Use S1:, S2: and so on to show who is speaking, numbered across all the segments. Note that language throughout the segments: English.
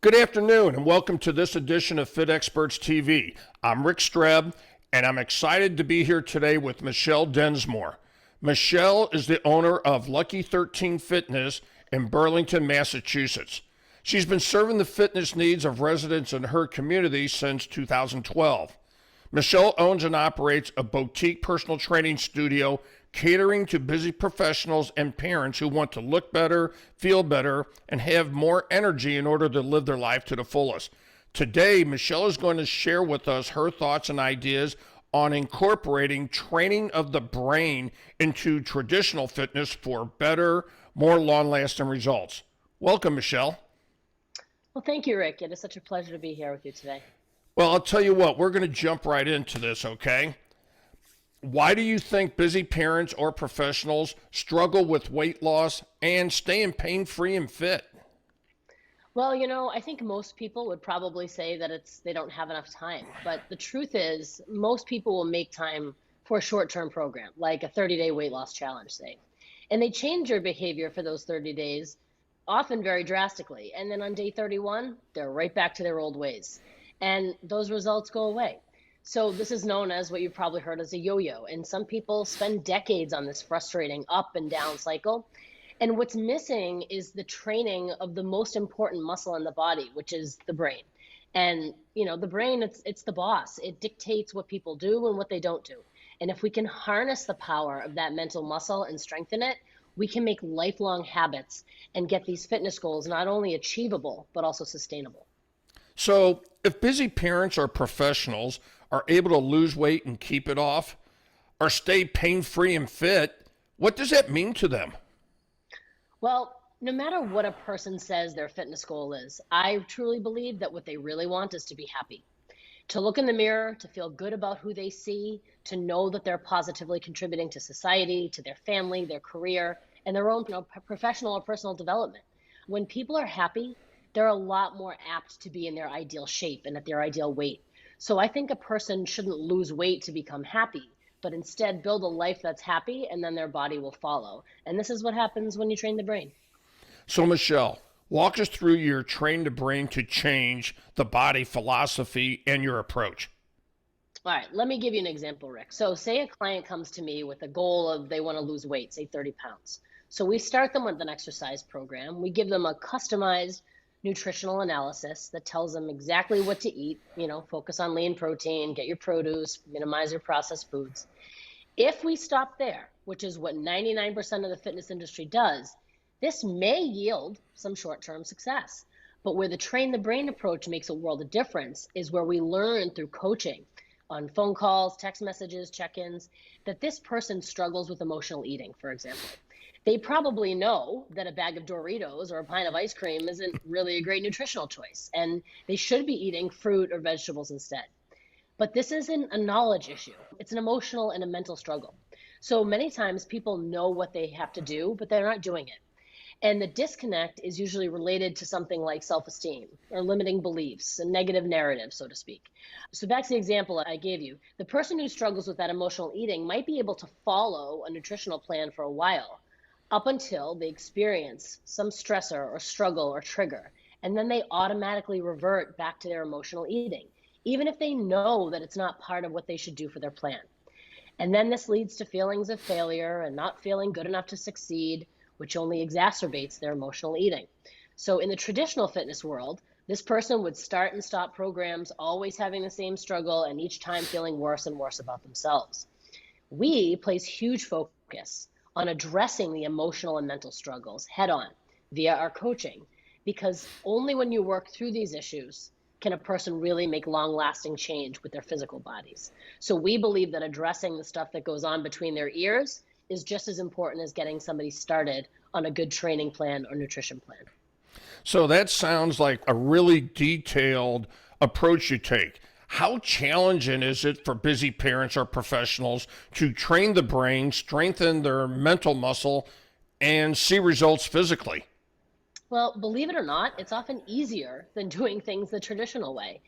S1: Good afternoon and welcome to this edition of Fit Experts TV. I'm Rick Streb and I'm excited to be here today with Michelle Densmore. Michelle is the owner of Lucky13Fitness in Burlington, Massachusetts. She's been serving the fitness needs of residents in her community since 2012. Michelle owns and operates a boutique personal training studio catering to busy professionals and parents who want to look better, feel better, and have more energy in order to live their life to the fullest. Today, Michelle is going to share with us her thoughts and ideas on incorporating training of the brain into traditional fitness for better, more long-lasting results. Welcome, Michelle.
S2: Well, thank you, Rick. It is such a pleasure to be here with you today.
S1: Well, I'll tell you what, we're going to jump right into this, okay? Why do you think busy parents or professionals struggle with weight loss and staying pain-free and fit?
S2: Well, I think most people would probably say that they don't have enough time. But the truth is, most people will make time for a short-term program, like a 30-day weight loss challenge, say. And they change their behavior for those 30 days, often very drastically. And then on day 31, they're right back to their old ways. And those results go away. So this is known as what you've probably heard as a yo-yo. And some people spend decades on this frustrating up and down cycle. And what's missing is the training of the most important muscle in the body, which is the brain. And, the brain, it's the boss. It dictates what people do and what they don't do. And if we can harness the power of that mental muscle and strengthen it, we can make lifelong habits and get these fitness goals not only achievable, but also sustainable.
S1: So, if busy parents or professionals are able to lose weight and keep it off, or stay pain-free and fit, what does that mean to them?
S2: Well, no matter what a person says their fitness goal is, I truly believe that what they really want is to be happy, to look in the mirror, to feel good about who they see, to know that they're positively contributing to society, to their family, their career, and their own professional or personal development. When people are happy, they're a lot more apt to be in their ideal shape and at their ideal weight. So I think a person shouldn't lose weight to become happy, but instead build a life that's happy, and then their body will follow. And this is what happens when you train the brain.
S1: So, Michelle, walk us through your train the brain to change the body philosophy and your approach.
S2: All right, let me give you an example, Rick. So say a client comes to me with a goal of they want to lose weight, say 30 pounds. So we start them with an exercise program. We give them a customized nutritional analysis that tells them exactly what to eat, focus on lean protein, get your produce, minimize your processed foods. If we stop there, which is what 99% of the fitness industry does, this may yield some short-term success. But where the train the brain approach makes a world of difference is where we learn through coaching on phone calls, text messages, check-ins, that this person struggles with emotional eating, for example. They probably know that a bag of Doritos or a pint of ice cream isn't really a great nutritional choice, and they should be eating fruit or vegetables instead. But this isn't a knowledge issue. It's an emotional and a mental struggle. So many times people know what they have to do, but they're not doing it. And the disconnect is usually related to something like self-esteem or limiting beliefs, a negative narrative, so to speak. So back to the example I gave you. The person who struggles with that emotional eating might be able to follow a nutritional plan for a while, up until they experience some stressor or struggle or trigger, and then they automatically revert back to their emotional eating, even if they know that it's not part of what they should do for their plan. And then this leads to feelings of failure and not feeling good enough to succeed, which only exacerbates their emotional eating. So in the traditional fitness world, this person would start and stop programs always having the same struggle and each time feeling worse and worse about themselves. We place huge focus on addressing the emotional and mental struggles head on via our coaching, because only when you work through these issues can a person really make long-lasting change with their physical bodies. So we believe that addressing the stuff that goes on between their ears is just as important as getting somebody started on a good training plan or nutrition plan.
S1: So that sounds like a really detailed approach you take. How challenging is it for busy parents or professionals to train the brain, strengthen their mental muscle, and see results physically?
S2: Well, believe it or not, it's often easier than doing things the traditional way.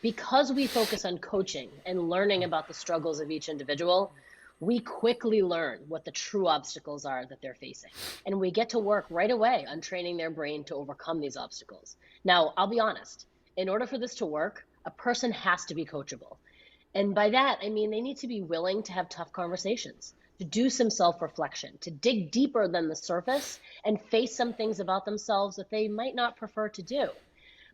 S2: Because we focus on coaching and learning about the struggles of each individual, we quickly learn what the true obstacles are that they're facing. And we get to work right away on training their brain to overcome these obstacles. Now, I'll be honest, in order for this to work, a person has to be coachable. And by that, I mean they need to be willing to have tough conversations, to do some self reflection, to dig deeper than the surface and face some things about themselves that they might not prefer to do.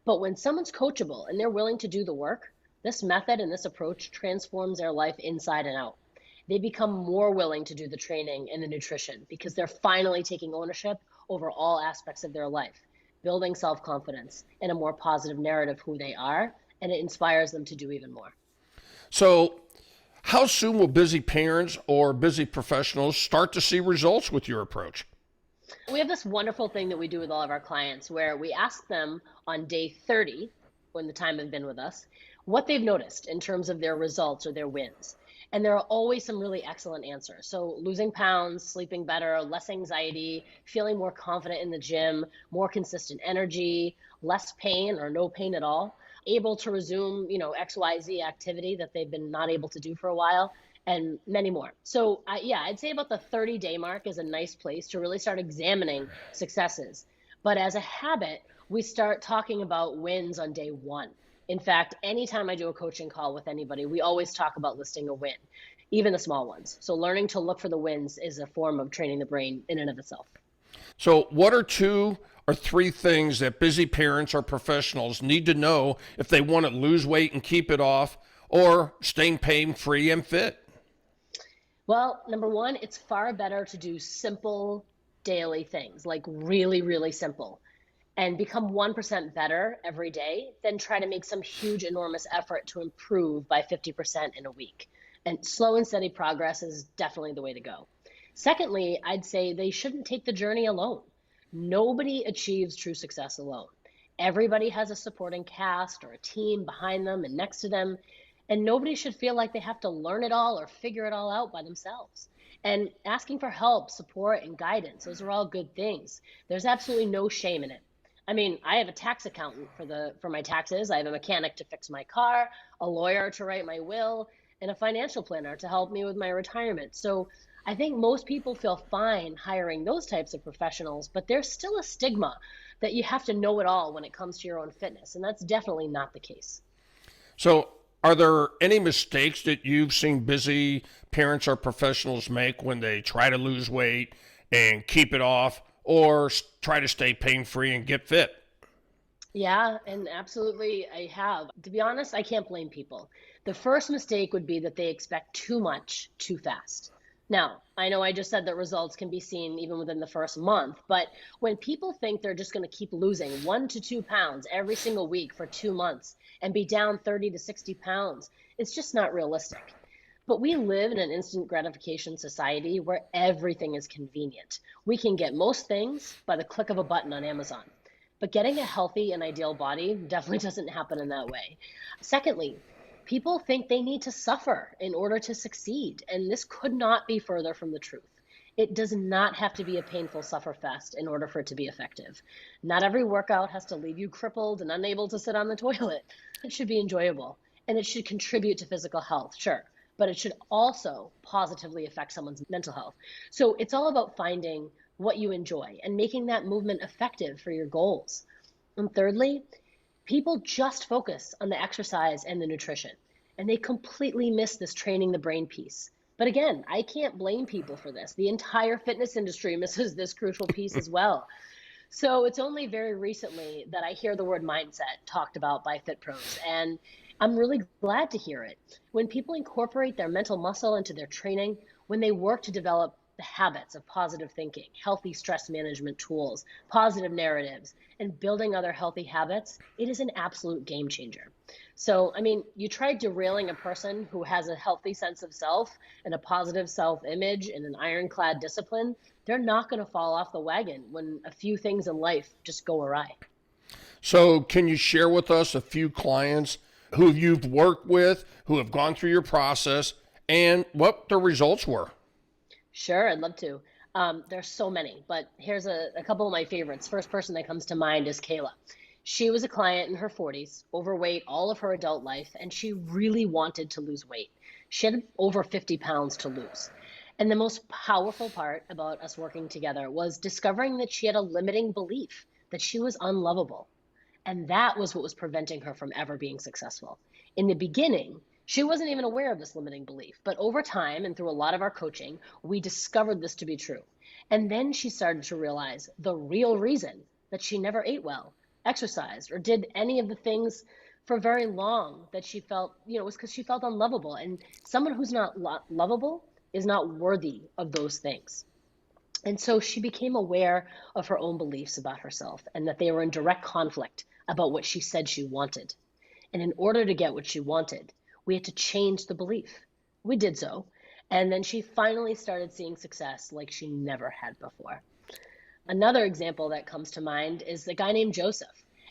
S2: But when someone's coachable and they're willing to do the work, this method and this approach transforms their life inside and out. They become more willing to do the training and the nutrition because they're finally taking ownership over all aspects of their life, building self-confidence and a more positive narrative of who they are, and it inspires them to do even more.
S1: So, how soon will busy parents or busy professionals start to see results with your approach?
S2: We have this wonderful thing that we do with all of our clients where we ask them on day 30, when the time has been with us, what they've noticed in terms of their results or their wins. And there are always some really excellent answers. So losing pounds, sleeping better, less anxiety, feeling more confident in the gym, more consistent energy, less pain or no pain at all, able to resume, XYZ activity that they've been not able to do for a while, and many more. So yeah, I'd say about the 30-day mark is a nice place to really start examining successes. But as a habit, we start talking about wins on day one. In fact, anytime I do a coaching call with anybody, we always talk about listing a win, even the small ones. So learning to look for the wins is a form of training the brain in and of itself.
S1: So, what are 2 or 3 things that busy parents or professionals need to know if they want to lose weight and keep it off or staying pain free and fit?
S2: Well, number one, it's far better to do simple daily things, like really, really simple, and become 1% better every day than try to make some huge, enormous effort to improve by 50% in a week. And slow and steady progress is definitely the way to go. Secondly, I'd say they shouldn't take the journey alone. Nobody achieves true success alone. Everybody has a supporting cast or a team behind them and next to them, and nobody should feel like they have to learn it all or figure it all out by themselves. And asking for help, support, and guidance, those are all good things. There's absolutely no shame in it. I mean, I have a tax accountant for my taxes. I have a mechanic to fix my car, a lawyer to write my will, and a financial planner to help me with my retirement. So I think most people feel fine hiring those types of professionals, but there's still a stigma that you have to know it all when it comes to your own fitness, and that's definitely not the case.
S1: So, are there any mistakes that you've seen busy parents or professionals make when they try to lose weight and keep it off or try to stay pain free and get fit?
S2: Yeah, and absolutely I have. To be honest, I can't blame people. The first mistake would be that they expect too much too fast. Now, I know I just said that results can be seen even within the first month, but when people think they're just going to keep losing 1 to 2 pounds every single week for 2 months and be down 30 to 60 pounds, it's just not realistic. But we live in an instant gratification society where everything is convenient. We can get most things by the click of a button on Amazon. But getting a healthy and ideal body definitely doesn't happen in that way. Secondly, people think they need to suffer in order to succeed, and this could not be further from the truth. It does not have to be a painful sufferfest in order for it to be effective. Not every workout has to leave you crippled and unable to sit on the toilet. It should be enjoyable, and it should contribute to physical health, sure, but it should also positively affect someone's mental health. So it's all about finding what you enjoy and making that movement effective for your goals. And thirdly, people just focus on the exercise and the nutrition, and they completely miss this training the brain piece. But again, I can't blame people for this. The entire fitness industry misses this crucial piece as well. So it's only very recently that I hear the word mindset talked about by fit pros, and I'm really glad to hear it. When people incorporate their mental muscle into their training, when they work to develop the habits of positive thinking, healthy stress management tools, positive narratives, and building other healthy habits, it is an absolute game changer. So, I mean, you try derailing a person who has a healthy sense of self and a positive self-image and an ironclad discipline, they're not going to fall off the wagon when a few things in life just go awry.
S1: So, can you share with us a few clients who you've worked with, who have gone through your process, and what the results were?
S2: Sure, I'd love to. There's so many, but here's a couple of my favorites. First person that comes to mind is Kayla. She was a client in her 40s, overweight all of her adult life, and she really wanted to lose weight. She had over 50 pounds to lose. And the most powerful part about us working together was discovering that she had a limiting belief that she was unlovable. And that was what was preventing her from ever being successful. In the beginning, she wasn't even aware of this limiting belief, but over time and through a lot of our coaching, we discovered this to be true. And then she started to realize the real reason that she never ate well, exercised, or did any of the things for very long that she felt, was because she felt unlovable. And someone who's not lovable is not worthy of those things. And so she became aware of her own beliefs about herself and that they were in direct conflict about what she said she wanted. And in order to get what she wanted, we had to change the belief. We did so. And then she finally started seeing success like she never had before. Another example that comes to mind is a guy named Joseph.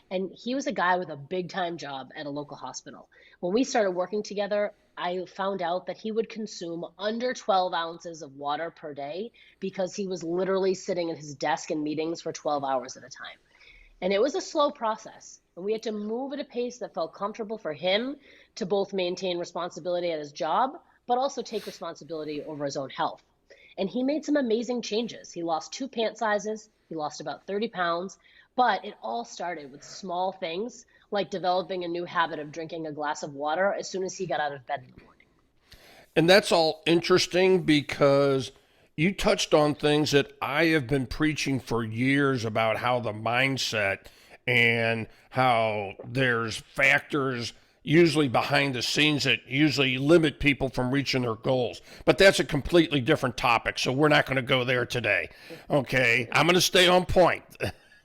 S2: And he was a guy with a big time job at a local hospital. When we started working together, I found out that he would consume under 12 ounces of water per day because he was literally sitting at his desk in meetings for 12 hours at a time. And it was a slow process. And we had to move at a pace that felt comfortable for him to both maintain responsibility at his job, but also take responsibility over his own health. And he made some amazing changes. He lost 2 pant sizes. He lost about 30 pounds. But it all started with small things like developing a new habit of drinking a glass of water as soon as he got out of bed in the morning.
S1: And that's all interesting because you touched on things that I have been preaching for years about how the mindset and how there's factors usually behind the scenes that usually limit people from reaching their goals. But that's a completely different topic, so we're not going to go there today. Okay, I'm going to stay on point.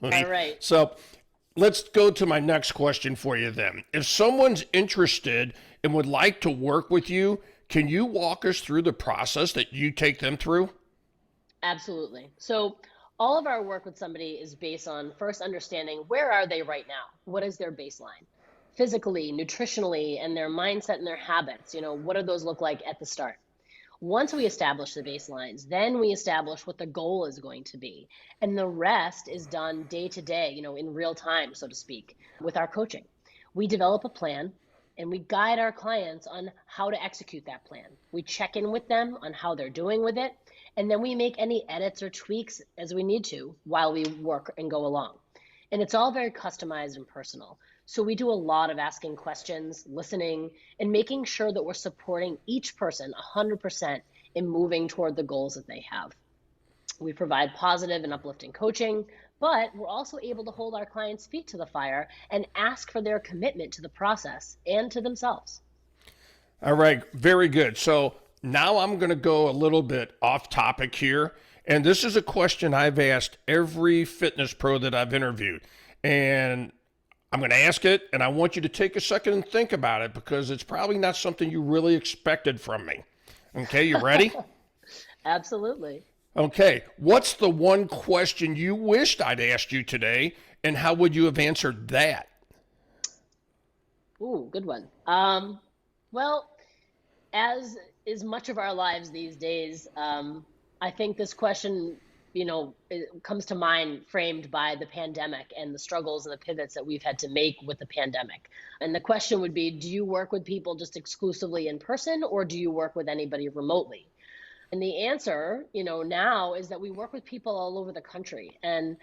S2: All right.
S1: So let's go to my next question for you then. If someone's interested and would like to work with you, can you walk us through the process that you take them through?
S2: Absolutely. So all of our work with somebody is based on first understanding where are they right now? What is their baseline? Physically, nutritionally, and their mindset and their habits. What do those look like at the start? Once we establish the baselines, then we establish what the goal is going to be. And the rest is done day to day, in real time, so to speak, with our coaching. We develop a plan and we guide our clients on how to execute that plan. We check in with them on how they're doing with it. And then we make any edits or tweaks as we need to while we work and go along. And it's all very customized and personal. So we do a lot of asking questions, listening, and making sure that we're supporting each person 100% in moving toward the goals that they have. We provide positive and uplifting coaching, but we're also able to hold our clients' feet to the fire and ask for their commitment to the process and to themselves.
S1: All right, very good. So now I'm going to go a little bit off topic here. And this is a question I've asked every fitness pro that I've interviewed. And I'm going to ask it, and I want you to take a second and think about it because it's probably not something you really expected from me. Okay, you ready?
S2: Absolutely.
S1: Okay, what's the one question you wished I'd asked you today, and how would you have answered that?
S2: Ooh, good one. Well, as is much of our lives these days, I think this question, it comes to mind framed by the pandemic and the struggles and the pivots that we've had to make with the pandemic. And the question would be, do you work with people just exclusively in person, or do you work with anybody remotely? And the answer, now is that we work with people all over the country. And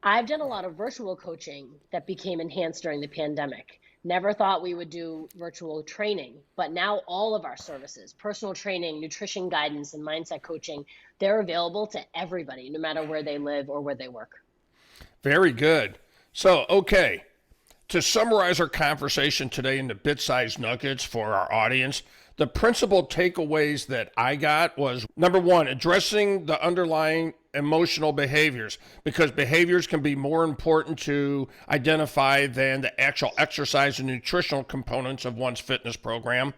S2: I've done a lot of virtual coaching that became enhanced during the pandemic. Never thought we would do virtual training, but now all of our services, personal training, nutrition guidance, and mindset coaching, they're available to everybody, no matter where they live or where they work.
S1: Very good. So, okay, to summarize our conversation today into bit-sized nuggets for our audience, the principal takeaways that I got was, number one, addressing the underlying emotional behaviors, because behaviors can be more important to identify than the actual exercise and nutritional components of one's fitness program.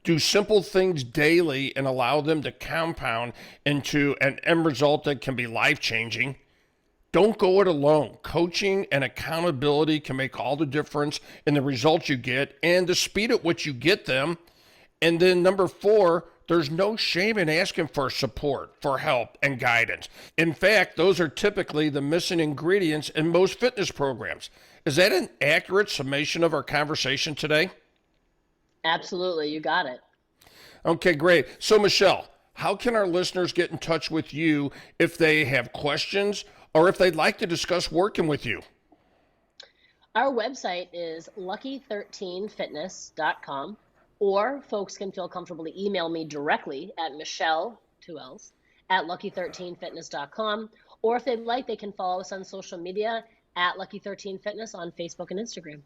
S1: Do simple things daily and allow them to compound into an end result that can be life-changing. Don't go it alone. Coaching and accountability can make all the difference in the results you get and the speed at which you get them. And then number four, there's no shame in asking for support, for help, and guidance. In fact, those are typically the missing ingredients in most fitness programs. Is that an accurate summation of our conversation today?
S2: Absolutely. You got it.
S1: Okay, great. So, Michelle, how can our listeners get in touch with you if they have questions or if they'd like to discuss working with you?
S2: Our website is Lucky13Fitness.com, or folks can feel comfortable to email me directly at Michelle, 2Ls, at Lucky13Fitness.com, or if they'd like, they can follow us on social media at Lucky13Fitness on Facebook and Instagram.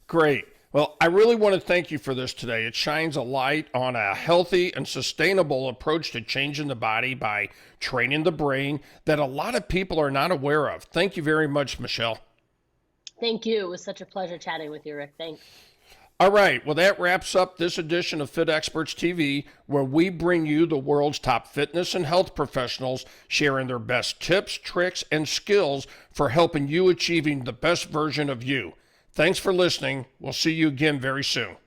S1: Great. Well, I really want to thank you for this today. It shines a light on a healthy and sustainable approach to changing the body by training the brain that a lot of people are not aware of. Thank you very much, Michelle.
S2: Thank you. It was such a pleasure chatting with you, Rick. Thanks.
S1: All right. Well, that wraps up this edition of Fit Experts TV, where we bring you the world's top fitness and health professionals sharing their best tips, tricks, and skills for helping you achieving the best version of you. Thanks for listening. We'll see you again very soon.